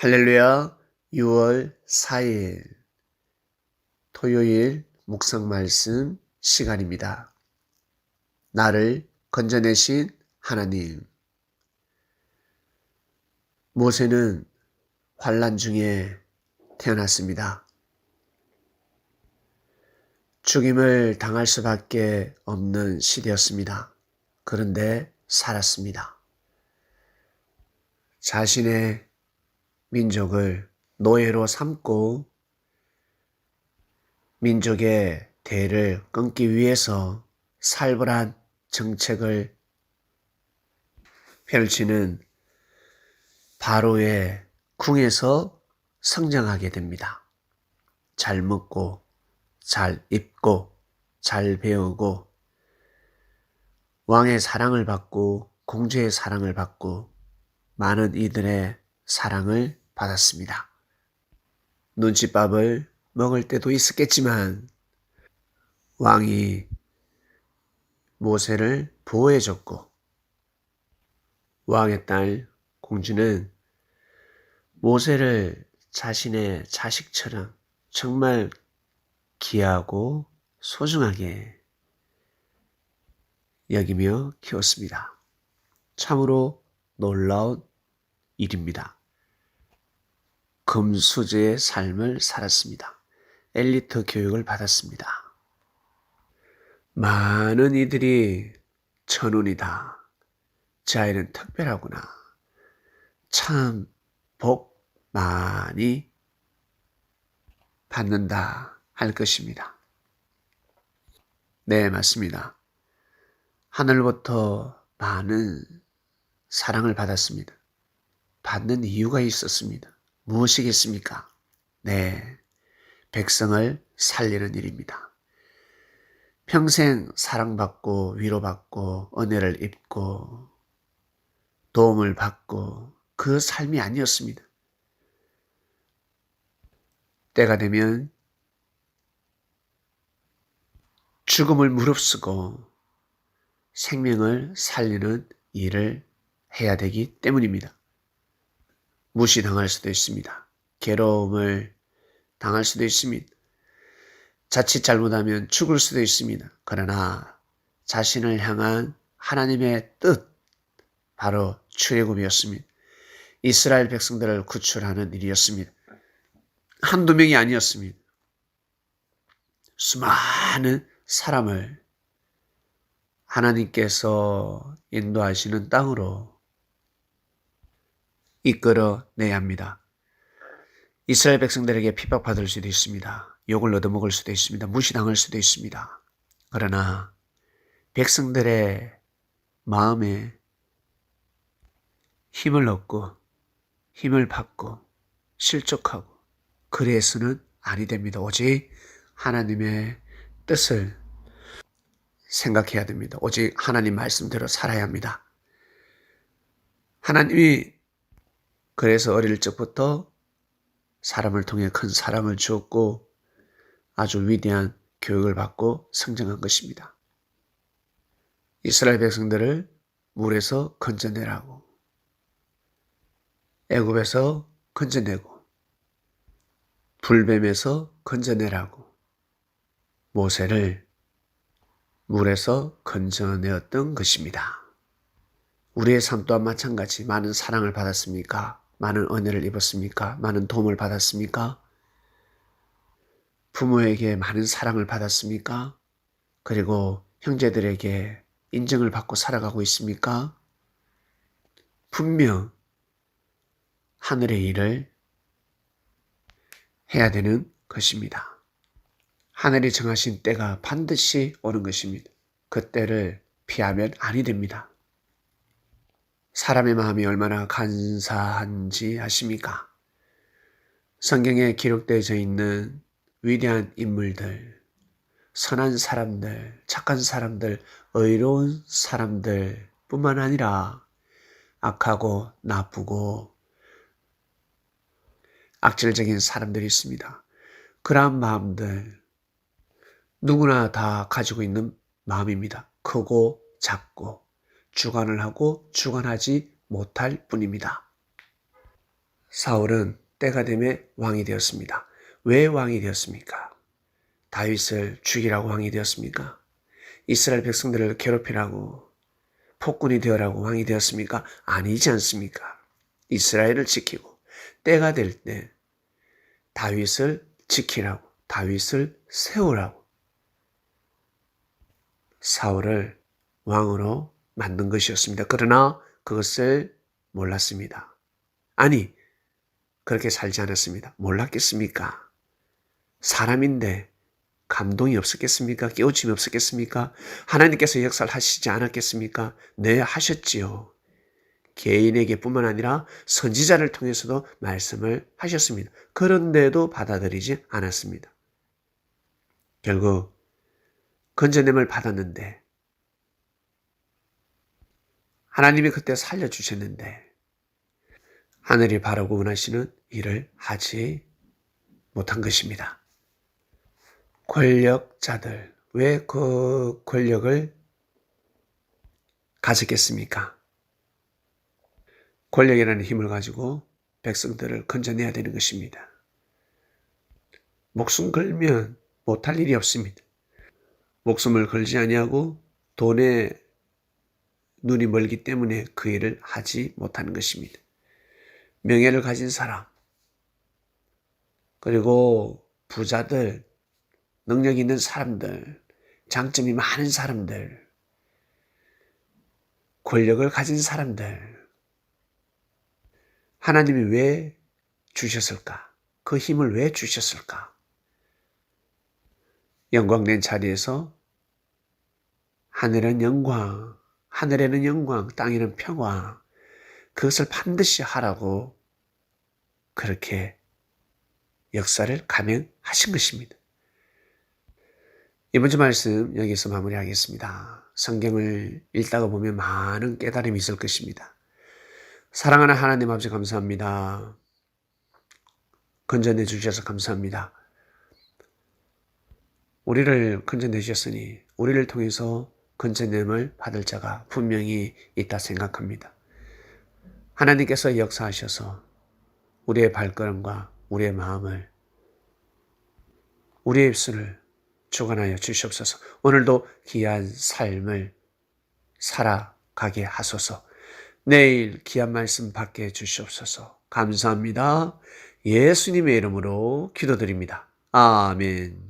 할렐루야. 6월 4일 토요일 묵상 말씀 시간입니다. 나를 건져내신 하나님. 모세는 환난 중에 태어났습니다. 죽임을 당할 수밖에 없는 시대였습니다. 그런데 살았습니다. 자신의 민족을 노예로 삼고 민족의 대를 끊기 위해서 살벌한 정책을 펼치는 바로의 궁에서 성장하게 됩니다. 잘 먹고 잘 입고 잘 배우고 왕의 사랑을 받고 공주의 사랑을 받고 많은 이들의 사랑을 받았습니다. 눈칫밥을 먹을 때도 있었겠지만 왕이 모세를 보호해줬고 왕의 딸 공주는 모세를 자신의 자식처럼 정말 귀하고 소중하게 여기며 키웠습니다. 참으로 놀라운 일입니다. 금수저의 삶을 살았습니다. 엘리트 교육을 받았습니다. 많은 이들이 천운이다. 저 아이는 특별하구나. 참 복 많이 받는다 할 것입니다. 네, 맞습니다. 하늘부터 많은 사랑을 받았습니다. 받는 이유가 있었습니다. 무엇이겠습니까? 네, 백성을 살리는 일입니다. 평생 사랑받고 위로받고 은혜를 입고 도움을 받고 그 삶이 아니었습니다. 때가 되면 죽음을 무릅쓰고 생명을 살리는 일을 해야 되기 때문입니다. 무시당할 수도 있습니다. 괴로움을 당할 수도 있습니다. 자칫 잘못하면 죽을 수도 있습니다. 그러나 자신을 향한 하나님의 뜻, 바로 출애굽이었습니다. 이스라엘 백성들을 구출하는 일이었습니다. 한두 명이 아니었습니다. 수많은 사람을 하나님께서 인도하시는 땅으로 이끌어내야 합니다. 이스라엘 백성들에게 핍박받을 수도 있습니다. 욕을 얻어먹을 수도 있습니다. 무시당할 수도 있습니다. 그러나 백성들의 마음에 힘을 얻고 힘을 받고 실족하고 그래서는 아니 됩니다. 오직 하나님의 뜻을 생각해야 됩니다. 오직 하나님 말씀대로 살아야 합니다. 하나님이 그래서 어릴 적부터 사람을 통해 큰 사랑을 주었고 아주 위대한 교육을 받고 성장한 것입니다. 이스라엘 백성들을 물에서 건져내라고, 애굽에서 건져내고 불뱀에서 건져내라고 모세를 물에서 건져내었던 것입니다. 우리의 삶 또한 마찬가지 많은 사랑을 받았습니까? 많은 은혜를 입었습니까? 많은 도움을 받았습니까? 부모에게 많은 사랑을 받았습니까? 그리고 형제들에게 인정을 받고 살아가고 있습니까? 분명 하늘의 일을 해야 되는 것입니다. 하늘이 정하신 때가 반드시 오는 것입니다. 그 때를 피하면 아니 됩니다. 사람의 마음이 얼마나 간사한지 아십니까? 성경에 기록되어져 있는 위대한 인물들, 선한 사람들, 착한 사람들, 의로운 사람들 뿐만 아니라 악하고 나쁘고 악질적인 사람들이 있습니다. 그러한 마음들 누구나 다 가지고 있는 마음입니다. 크고 작고 주관을 하고 주관하지 못할 뿐입니다. 사울은 때가 되매 왕이 되었습니다. 왜 왕이 되었습니까? 다윗을 죽이라고 왕이 되었습니까? 이스라엘 백성들을 괴롭히라고 폭군이 되어라고 왕이 되었습니까? 아니지 않습니까? 이스라엘을 지키고 때가 될 때 다윗을 지키라고, 다윗을 세우라고 사울을 왕으로 만든 것이었습니다. 그러나 그것을 몰랐습니다. 아니, 그렇게 살지 않았습니다. 몰랐겠습니까? 사람인데 감동이 없었겠습니까? 깨우침이 없었겠습니까? 하나님께서 역사를 하시지 않았겠습니까? 네, 하셨지요. 개인에게 뿐만 아니라 선지자를 통해서도 말씀을 하셨습니다. 그런데도 받아들이지 않았습니다. 결국 건져냄을 받았는데 하나님이 그때 살려주셨는데 하늘이 바라고 원하시는 일을 하지 못한 것입니다. 권력자들, 왜 그 권력을 가졌겠습니까? 권력이라는 힘을 가지고 백성들을 건져내야 되는 것입니다. 목숨 걸면 못할 일이 없습니다. 목숨을 걸지 아니하고 돈에 눈이 멀기 때문에 그 일을 하지 못하는 것입니다. 명예를 가진 사람, 그리고 부자들, 능력 있는 사람들, 장점이 많은 사람들, 권력을 가진 사람들, 하나님이 왜 주셨을까? 그 힘을 왜 주셨을까? 영광된 자리에서 하늘은 영광, 하늘에는 영광, 땅에는 평화, 그것을 반드시 하라고 그렇게 역사를 감행하신 것입니다. 이번 주 말씀 여기서 마무리하겠습니다. 성경을 읽다가 보면 많은 깨달음이 있을 것입니다. 사랑하는 하나님 아버지 감사합니다. 건져내 주셔서 감사합니다. 우리를 건져내 주셨으니 우리를 통해서 건져냄을 받을 자가 분명히 있다 생각합니다. 하나님께서 역사하셔서 우리의 발걸음과 우리의 마음을, 우리의 입술을 주관하여 주시옵소서. 오늘도 귀한 삶을 살아가게 하소서. 내일 귀한 말씀 받게 해주시옵소서. 감사합니다. 예수님의 이름으로 기도드립니다. 아멘.